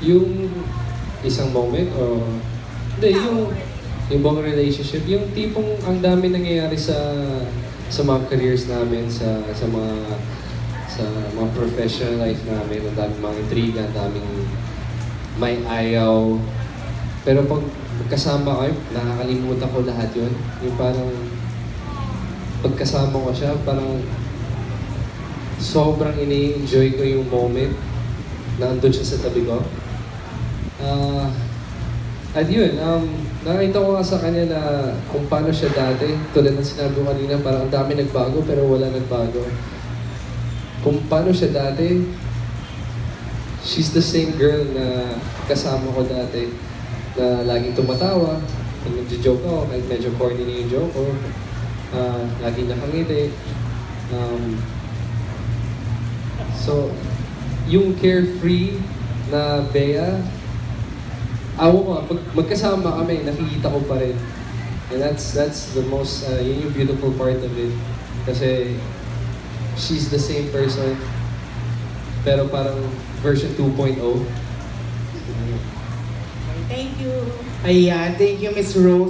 Yung isang moment o hindi, yung buong relationship, yung tipong ang dami nangyayari sa mga careers namin, sa mga professional life namin, ang daming mga intriga, ang daming may ayaw. Pero pag magkasama kayo, nakakalimutan ko lahat yun. Yung parang pagkasama ko siya, parang sobrang ini-enjoy ko yung moment na andun siya sa tabi ko. At yun, nakita ko nga sa kanya na kung paano siya dati, tulad ng sinabi ko kanina, parang ang dami nagbago pero wala nagbago. Kung paano siya dati, she's the same girl na kasama ko dati, na laging tumatawa, pag nag-joke ako, kahit medyo corny na yung joke ko, laging nakangiti. So, yung carefree na Bea, pag magkasama kami, nakikita ko pa rin. And that's the most, yun yung beautiful part of it. Kasi, she's the same person, pero parang version 2.0. Thank you. Ayan, thank you, Miss Rose.